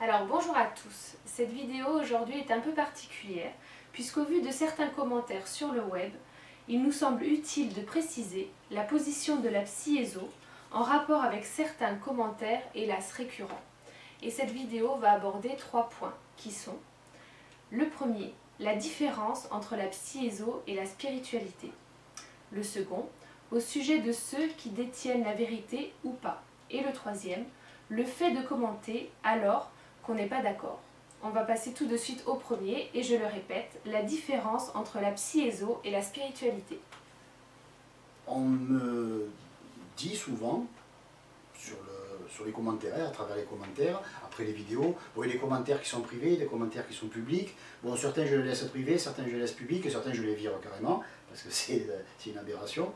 Alors bonjour à tous, cette vidéo aujourd'hui est un peu particulière puisqu'au vu de certains commentaires sur le web, il nous semble utile de préciser la position de la Psiezo en rapport avec certains commentaires hélas récurrents. Et cette vidéo va aborder 3 points qui sont: le premier, la différence entre la Psiezo et la spiritualité; le second, au sujet de ceux qui détiennent la vérité ou pas; et le troisième, le fait de commenter alors qu'on n'est pas d'accord. On va passer tout de suite au premier, et je le répète, la différence entre la Psiezo et la spiritualité. On me dit souvent, sur les commentaires, à travers les commentaires, après les vidéos, bon, il y a des commentaires qui sont privés, des commentaires qui sont publics. Bon, certains je les laisse privés, certains je les laisse publics, et certains je les vire carrément, parce que c'est une aberration.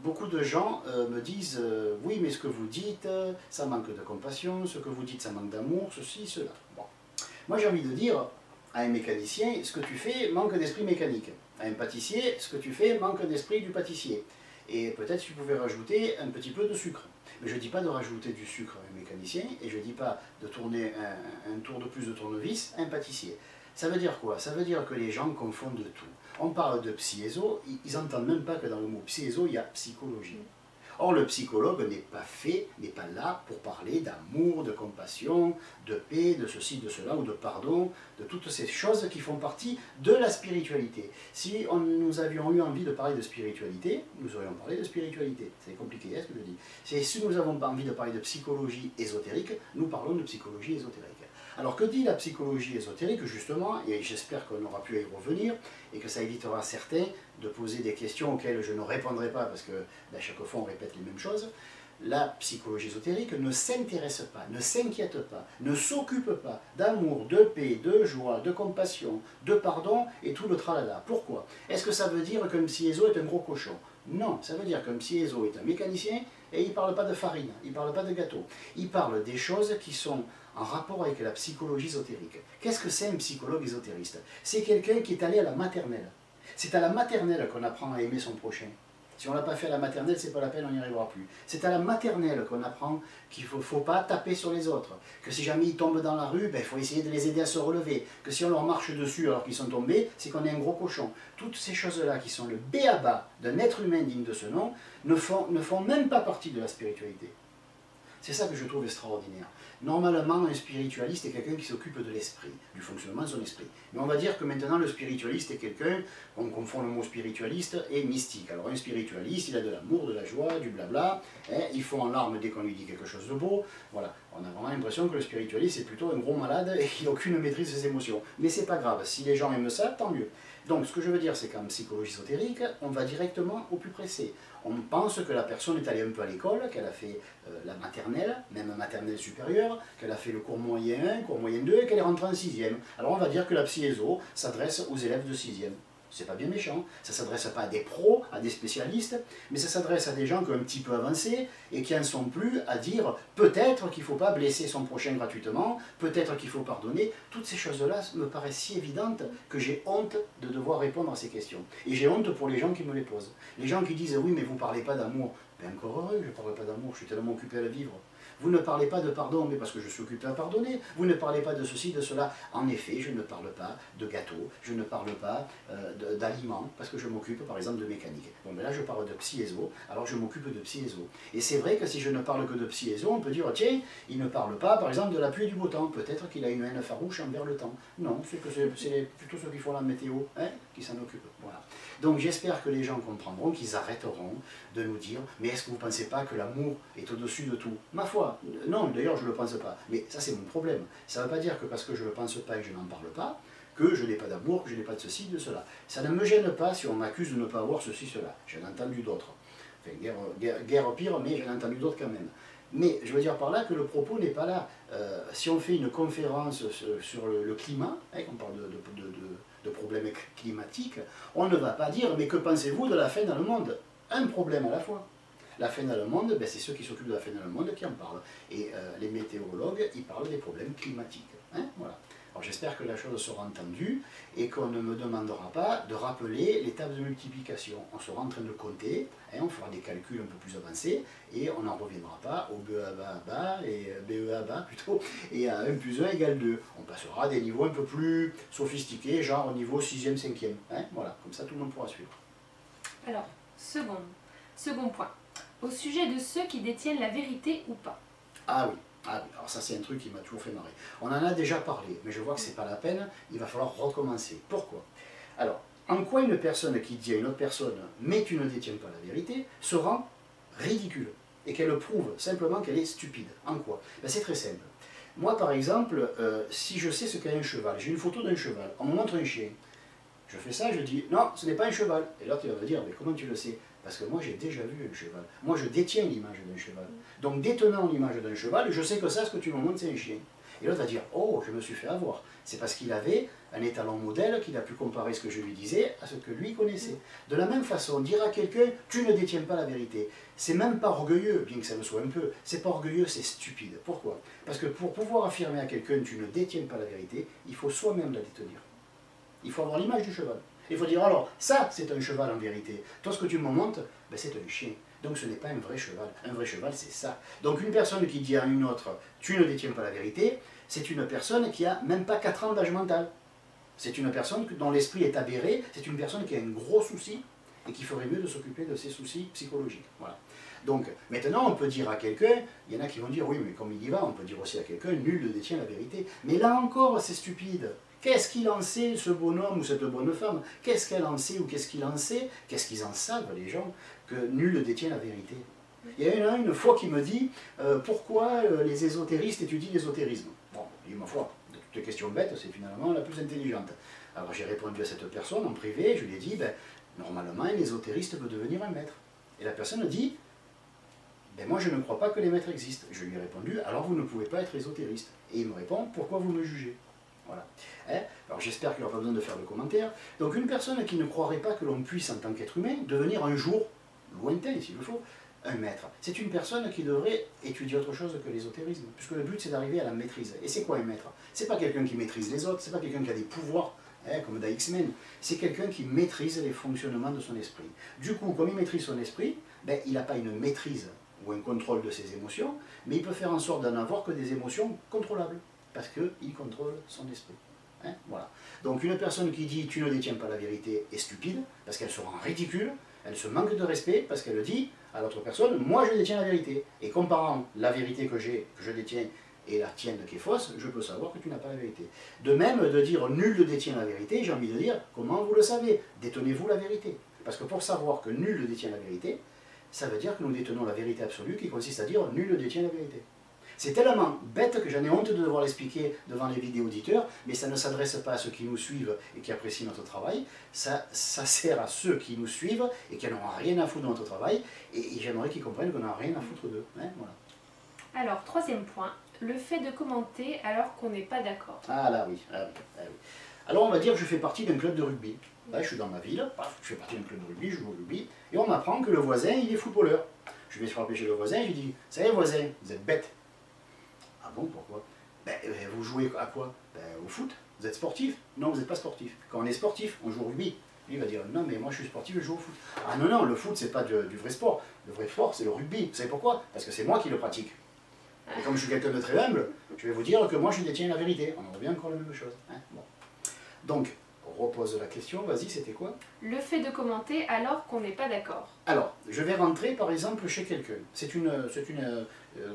Beaucoup de gens me disent oui, mais ce que vous dites, ça manque de compassion, ce que vous dites, ça manque d'amour, ceci, cela. Bon. Moi j'ai envie de dire à un mécanicien, ce que tu fais manque d'esprit mécanique. À un pâtissier, ce que tu fais manque d'esprit du pâtissier. Et peut-être tu pouvais rajouter un petit peu de sucre. Mais je ne dis pas de rajouter du sucre à un mécanicien, et je ne dis pas de tourner un tour de plus de tournevis à un pâtissier. Ça veut dire quoi? Ça veut dire que les gens confondent tout. On parle de Psiezo, ils n'entendent même pas que dans le mot Psiezo, il y a psychologie. Or, le psychologue n'est pas là pour parler d'amour, de compassion, de paix, de ceci, de cela, ou de pardon, de toutes ces choses qui font partie de la spiritualité. Si nous avions eu envie de parler de spiritualité, nous aurions parlé de spiritualité. C'est compliqué, hein, ce que je dis. Si nous avons envie de parler de psychologie ésotérique, nous parlons de psychologie ésotérique. Alors que dit la psychologie ésotérique, justement, et j'espère qu'on aura pu y revenir, et que ça évitera à certains de poser des questions auxquelles je ne répondrai pas, parce que à chaque fois on répète les mêmes choses. La psychologie ésotérique ne s'intéresse pas, ne s'inquiète pas, ne s'occupe pas d'amour, de paix, de joie, de compassion, de pardon et tout le tralala. Pourquoi? Est-ce que ça veut dire qu'un Psiezo est un gros cochon? Non, ça veut dire qu'un Psiezo est un mécanicien et il ne parle pas de farine, il ne parle pas de gâteau. Il parle des choses qui sont en rapport avec la psychologie ésotérique. Qu'est-ce que c'est un psychologue ésotériste? C'est quelqu'un qui est allé à la maternelle. C'est à la maternelle qu'on apprend à aimer son prochain. Si on ne l'a pas fait à la maternelle, c'est pas la peine, on n'y arrivera plus. C'est à la maternelle qu'on apprend qu'il ne faut pas taper sur les autres. Que si jamais ils tombent dans la rue, il faut essayer de les aider à se relever. Que si on leur marche dessus alors qu'ils sont tombés, c'est qu'on est un gros cochon. Toutes ces choses-là qui sont le b.a.-ba d'un être humain digne de ce nom, ne font même pas partie de la spiritualité. C'est ça que je trouve extraordinaire. Normalement, un spiritualiste est quelqu'un qui s'occupe de l'esprit, du fonctionnement de son esprit. Mais on va dire que maintenant, le spiritualiste est quelqu'un, on confond le mot spiritualiste et mystique. Alors un spiritualiste, il a de l'amour, de la joie, du blabla, hein, il faut en larmes dès qu'on lui dit quelque chose de beau. Voilà, on a vraiment l'impression que le spiritualiste est plutôt un gros malade et qu'il n'a aucune maîtrise de ses émotions. Mais c'est pas grave, si les gens aiment ça, tant mieux. Donc ce que je veux dire, c'est qu'en psychologie ésotérique, on va directement au plus pressé. On pense que la personne est allée un peu à l'école, qu'elle a fait la maternelle, même maternelle supérieure, qu'elle a fait le cours moyen 1, cours moyen 2, et qu'elle est rentrée en 6e. Alors on va dire que la Psiezo s'adresse aux élèves de 6e. C'est pas bien méchant, ça ne s'adresse pas à des pros, à des spécialistes, mais ça s'adresse à des gens qui ont un petit peu avancé et qui en sont plus à dire peut-être qu'il ne faut pas blesser son prochain gratuitement, peut-être qu'il faut pardonner. Toutes ces choses-là me paraissent si évidentes que j'ai honte de devoir répondre à ces questions. Et j'ai honte pour les gens qui me les posent. Les gens qui disent oui mais vous ne parlez pas d'amour. Ben encore heureux que je ne parle pas d'amour, je suis tellement occupé à le vivre. Vous ne parlez pas de pardon, mais parce que je suis occupé à pardonner. Vous ne parlez pas de ceci, de cela. En effet, je ne parle pas de gâteau, je ne parle pas d'aliments, parce que je m'occupe par exemple de mécanique. Bon, mais là je parle de Psiezo, alors je m'occupe de Psiezo. Et c'est vrai que si je ne parle que de Psiezo, on peut dire, tiens, il ne parle pas par exemple de la pluie et du beau temps. Peut-être qu'il a une haine farouche envers le temps. Non, c'est plutôt ceux qui font la météo, hein, qui s'en occupent. Voilà. Donc j'espère que les gens comprendront, qu'ils arrêteront de nous dire, mais est-ce que vous ne pensez pas que l'amour est au-dessus de tout? Ma foi, non, d'ailleurs je ne le pense pas. Mais ça c'est mon problème. Ça ne veut pas dire que parce que je ne le pense pas et que je n'en parle pas, que je n'ai pas d'amour, que je n'ai pas de ceci, de cela. Ça ne me gêne pas si on m'accuse de ne pas avoir ceci, cela. J'en ai entendu d'autres. Enfin, guerre pire, mais j'en ai entendu d'autres quand même. Mais je veux dire par là que le propos n'est pas là. Si on fait une conférence sur le climat, hein, qu'on parle de problèmes climatiques, on ne va pas dire « mais que pensez-vous de la fin dans le monde ?» Un problème à la fois. La fin dans le monde, ben, c'est ceux qui s'occupent de la fin dans le monde qui en parlent. Et les météorologues, ils parlent des problèmes climatiques. Hein, voilà. Alors j'espère que la chose sera entendue et qu'on ne me demandera pas de rappeler les tables de multiplication. On sera en train de compter, hein, on fera des calculs un peu plus avancés et on n'en reviendra pas au BEA et BEA plutôt, et à 1 plus 1 égale 2. On passera à des niveaux un peu plus sophistiqués, genre au niveau 6e, 5e. Hein, voilà, comme ça tout le monde pourra suivre. Alors, second point. Au sujet de ceux qui détiennent la vérité ou pas. Ah oui. Ah oui, alors ça c'est un truc qui m'a toujours fait marrer. On en a déjà parlé, mais je vois que c'est pas la peine, il va falloir recommencer. Pourquoi? Alors, en quoi une personne qui dit à une autre personne « mais tu ne détiens pas la vérité » se rend ridicule et qu'elle prouve simplement qu'elle est stupide? En quoi? Ben, c'est très simple. Moi par exemple, si je sais ce qu'est un cheval, j'ai une photo d'un cheval, on me montre un chien, je fais ça, je dis « non, ce n'est pas un cheval ». Et là tu vas me dire « mais comment tu le sais ?» Parce que moi j'ai déjà vu un cheval. Moi je détiens l'image d'un cheval. Donc détenant l'image d'un cheval, je sais que ça, ce que tu me montres, c'est un chien. Et l'autre va dire, oh, je me suis fait avoir. C'est parce qu'il avait un étalon modèle qu'il a pu comparer ce que je lui disais à ce que lui connaissait. De la même façon, dire à quelqu'un, tu ne détiens pas la vérité. C'est même pas orgueilleux, bien que ça le soit un peu. C'est pas orgueilleux, c'est stupide. Pourquoi? Parce que pour pouvoir affirmer à quelqu'un, tu ne détiens pas la vérité, il faut soi-même la détenir. Il faut avoir l'image du cheval. Il faut dire, alors, ça, c'est un cheval en vérité. Toi, ce que tu me montres, ben, c'est un chien. Donc ce n'est pas un vrai cheval. Un vrai cheval, c'est ça. Donc une personne qui dit à une autre, tu ne détiens pas la vérité, c'est une personne qui a même pas 4 ans d'âge mental. C'est une personne dont l'esprit est aberré, c'est une personne qui a un gros souci et qui ferait mieux de s'occuper de ses soucis psychologiques. Voilà. Donc maintenant, on peut dire à quelqu'un, il y en a qui vont dire, oui, mais comme il y va, on peut dire aussi à quelqu'un, nul ne détient la vérité. Mais là encore, c'est stupide. Qu'est-ce qu'il en sait, ce bonhomme ou cette bonne femme? Qu'est-ce qu'elle en sait ou qu'est-ce qu'il en sait? Qu'est-ce qu'ils en savent, les gens, que nul ne détient la vérité? Il y a une fois qui me dit pourquoi les ésotéristes étudient l'ésotérisme. Bon, il ma foi, de toutes les questions bêtes, c'est finalement la plus intelligente. Alors j'ai répondu à cette personne en privé, je lui ai dit, ben, normalement un ésotériste veut devenir un maître. Et la personne dit, ben, moi je ne crois pas que les maîtres existent. Je lui ai répondu, alors vous ne pouvez pas être ésotériste. Et il me répond, pourquoi vous me jugez? Voilà. Hein? Alors j'espère qu'il n'y aura pas besoin de faire de commentaires. Donc une personne qui ne croirait pas que l'on puisse, en tant qu'être humain, devenir un jour, lointain s'il le faut, un maître, c'est une personne qui devrait étudier autre chose que l'ésotérisme, puisque le but c'est d'arriver à la maîtrise. Et c'est quoi un maître? C'est pas quelqu'un qui maîtrise les autres, c'est pas quelqu'un qui a des pouvoirs, hein, comme dans X-Men, c'est quelqu'un qui maîtrise les fonctionnements de son esprit. Du coup, comme il maîtrise son esprit, ben, il n'a pas une maîtrise ou un contrôle de ses émotions, mais il peut faire en sorte d'en avoir que des émotions contrôlables. Parce qu'il contrôle son esprit. Hein, voilà. Donc une personne qui dit « tu ne détiens pas la vérité » est stupide, parce qu'elle se rend ridicule, elle se manque de respect, parce qu'elle dit à l'autre personne « moi je détiens la vérité ». Et comparant la vérité que je détiens, et la tienne qui est fausse, je peux savoir que tu n'as pas la vérité. De même, de dire « nul ne détient la vérité », j'ai envie de dire « comment vous le savez? Détenez-vous la vérité ». Parce que pour savoir que nul ne détient la vérité, ça veut dire que nous détenons la vérité absolue, qui consiste à dire « nul ne détient la vérité ». C'est tellement bête que j'en ai honte de devoir l'expliquer devant les vidéos auditeurs, mais ça ne s'adresse pas à ceux qui nous suivent et qui apprécient notre travail, ça sert à ceux qui nous suivent et qui n'en ont rien à foutre de notre travail, et j'aimerais qu'ils comprennent qu'on n'a rien à foutre d'eux. Hein, voilà. Alors, troisième point, le fait de commenter alors qu'on n'est pas d'accord. Ah là oui, ah oui, ah oui. Alors on va dire que je fais partie d'un club de rugby. Là, je suis dans ma ville, je fais partie d'un club de rugby, je joue au rugby, et on m'apprend que le voisin, il est footballeur. Je vais frapper chez le voisin, je lui dis, ça y est voisin, vous êtes bête. Ah bon, pourquoi? Ben, vous jouez à quoi? Ben, au foot. Vous êtes sportif? Non, vous n'êtes pas sportif. Quand on est sportif, on joue au rugby. Lui il va dire, non mais moi je suis sportif, je joue au foot. Ah non, non, le foot c'est pas du vrai sport. Le vrai sport c'est le rugby. Vous savez pourquoi? Parce que c'est moi qui le pratique. Et comme je suis quelqu'un de très humble, je vais vous dire que moi je détiens la vérité. On en revient encore à la même chose. Hein, bon. Donc, on repose la question, vas-y, c'était quoi? Le fait de commenter alors qu'on n'est pas d'accord. Alors, je vais rentrer par exemple chez quelqu'un. C'est une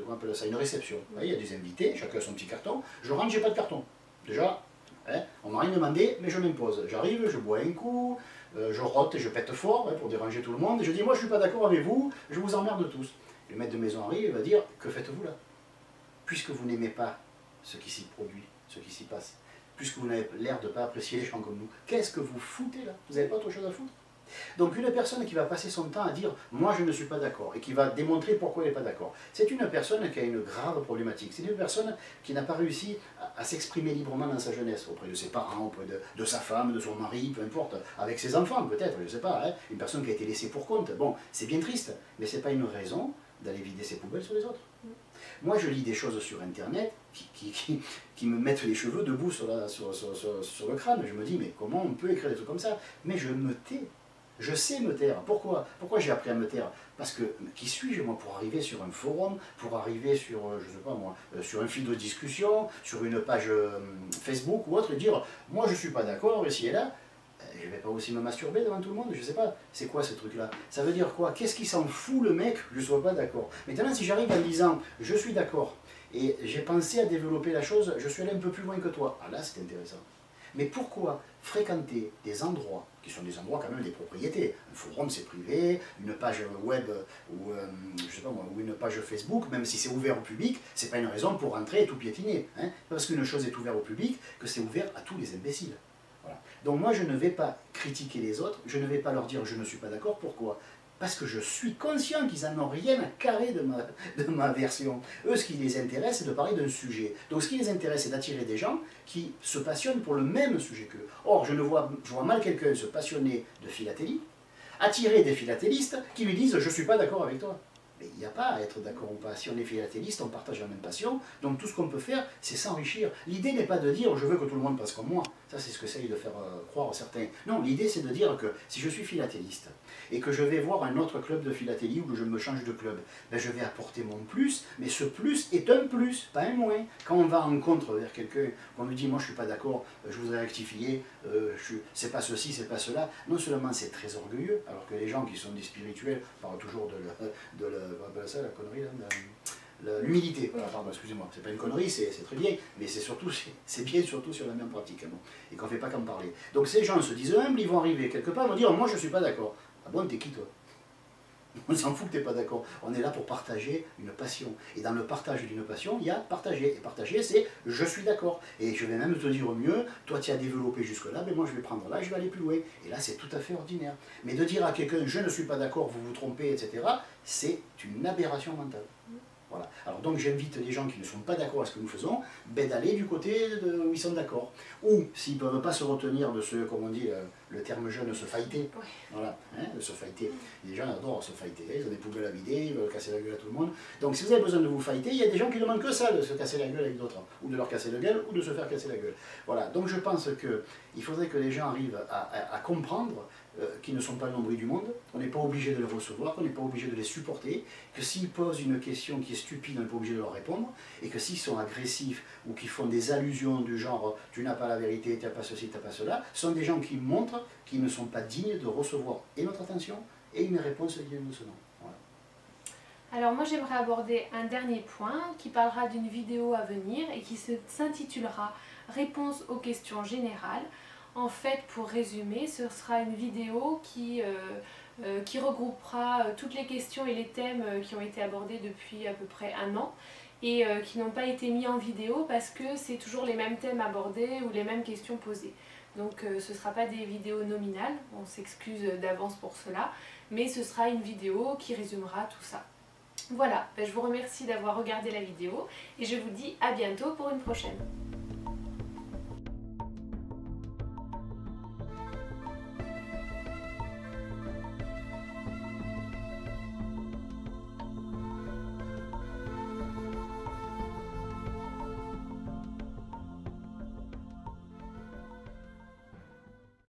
on appelle ça une réception. Vous voyez, il y a des invités, chacun a son petit carton. Je rentre, j'ai pas de carton. Déjà, hein, on m'a rien demandé, mais je m'impose. J'arrive, je bois un coup, je rote et je pète fort hein, pour déranger tout le monde. Et je dis, moi je suis pas d'accord avec vous, je vous emmerde tous. Le maître de maison arrive et va dire, que faites-vous là? Puisque vous n'aimez pas ce qui s'y produit, ce qui s'y passe, puisque vous n'avez l'air de ne pas apprécier les gens comme nous, qu'est-ce que vous foutez là? Vous n'avez pas autre chose à foutre? Donc une personne qui va passer son temps à dire « moi je ne suis pas d'accord » et qui va démontrer pourquoi elle n'est pas d'accord, c'est une personne qui a une grave problématique. C'est une personne qui n'a pas réussi à s'exprimer librement dans sa jeunesse, auprès de ses parents, auprès de sa femme, de son mari, peu importe, avec ses enfants peut-être, je ne sais pas, hein, une personne qui a été laissée pour compte. Bon, c'est bien triste, mais ce n'est pas une raison d'aller vider ses poubelles sur les autres. Moi, je lis des choses sur Internet qui me mettent les cheveux debout sur le crâne. Je me dis, mais comment on peut écrire des trucs comme ça? Mais je me tais. Je sais me taire. Pourquoi? Pourquoi j'ai appris à me taire? Parce que qui suis-je moi pour arriver sur un forum, pour arriver sur, je sais pas moi, sur un fil de discussion, sur une page Facebook ou autre, et dire, moi je suis pas d'accord, ici et là, je vais pas aussi me masturber devant tout le monde, je sais pas. C'est quoi ce truc-là? Ça veut dire quoi? Qu'est-ce qui s'en fout le mec que je sois pas d'accord? Maintenant, si j'arrive en disant, je suis d'accord, et j'ai pensé à développer la chose, je suis allé un peu plus loin que toi, ah là c'est intéressant. Mais pourquoi fréquenter des endroits qui sont des endroits quand même des propriétés? Un forum c'est privé, une page web ou, je sais pas moi, ou une page Facebook, même si c'est ouvert au public, c'est pas une raison pour rentrer et tout piétiner. Hein? Parce qu'une chose est ouverte au public que c'est ouvert à tous les imbéciles. Voilà. Donc moi je ne vais pas critiquer les autres, je ne vais pas leur dire je ne suis pas d'accord, pourquoi? Parce que je suis conscient qu'ils n'en ont rien à carrer de ma version. Eux, ce qui les intéresse, c'est de parler d'un sujet. Donc ce qui les intéresse, c'est d'attirer des gens qui se passionnent pour le même sujet qu'eux. Or, je vois mal quelqu'un se passionner de philatélie, attirer des philatélistes qui lui disent « je ne suis pas d'accord avec toi ». Mais il n'y a pas à être d'accord ou pas. Si on est philatéliste, on partage la même passion. Donc tout ce qu'on peut faire, c'est s'enrichir. L'idée n'est pas de dire je veux que tout le monde passe comme moi. Ça, c'est ce que essayent de faire croire certains. Non, l'idée, c'est de dire que si je suis philatéliste et que je vais voir un autre club de philatélie ou que je me change de club, ben, je vais apporter mon plus, mais ce plus est un plus, pas un moins. Quand on va en contre vers quelqu'un, on lui dit moi je ne suis pas d'accord, je voudrais rectifier, c'est pas ceci, c'est pas cela. Non seulement c'est très orgueilleux, alors que les gens qui sont des spirituels parlent toujours de la connerie là, l'humilité. Voilà, pardon, excusez-moi, c'est pas une connerie, c'est très bien, mais c'est surtout, c'est bien surtout sur la même pratique, hein, bon, et qu'on ne fait pas qu'en parler. Donc ces gens se disent humbles, ils vont arriver quelque part, ils vont dire moi je ne suis pas d'accord. Ah bon, t'es qui toi? On s'en fout que tu n'es pas d'accord. On est là pour partager une passion. Et dans le partage d'une passion, il y a partager. Et partager, c'est je suis d'accord. Et je vais même te dire mieux, toi tu as développé jusque-là, mais moi je vais prendre là, je vais aller plus loin. Et là, c'est tout à fait ordinaire. Mais de dire à quelqu'un je ne suis pas d'accord, vous vous trompez, etc., c'est une aberration mentale. Voilà. Alors donc j'invite les gens qui ne sont pas d'accord avec ce que nous faisons, ben, d'aller du côté où ils sont d'accord. Ou s'ils ne peuvent pas se retenir de ce, comme on dit, le terme jeune, se fighter. Oui. Voilà, hein, de se fighter. Les gens adorent se fighter, ils ont des poubelles à vider, ils veulent casser la gueule à tout le monde. Donc si vous avez besoin de vous fighter, il y a des gens qui demandent que ça, de se casser la gueule avec d'autres, ou de leur casser la gueule, ou de se faire casser la gueule. Voilà, donc je pense qu'il faudrait que les gens arrivent à comprendre qu'ils ne sont pas le nombril du monde, on n'est pas obligé de les recevoir, on n'est pas obligé de les supporter, que s'ils posent une question qui est stupide, on n'est pas obligé de leur répondre, et que s'ils sont agressifs ou qui font des allusions du genre « tu n'as pas la vérité, tu n'as pas ceci, tu n'as pas cela », ce sont des gens qui montrent qu'ils ne sont pas dignes de recevoir et notre attention et une réponse digne de ce nom. Voilà. Alors moi j'aimerais aborder un dernier point qui parlera d'une vidéo à venir et qui s'intitulera « Réponse aux questions générales ». En fait, pour résumer, ce sera une vidéo qui regroupera toutes les questions et les thèmes qui ont été abordés depuis à peu près un an et qui n'ont pas été mis en vidéo parce que c'est toujours les mêmes thèmes abordés ou les mêmes questions posées. Donc ce ne sera pas des vidéos nominales, on s'excuse d'avance pour cela, mais ce sera une vidéo qui résumera tout ça. Voilà, je vous remercie d'avoir regardé la vidéo et je vous dis à bientôt pour une prochaine.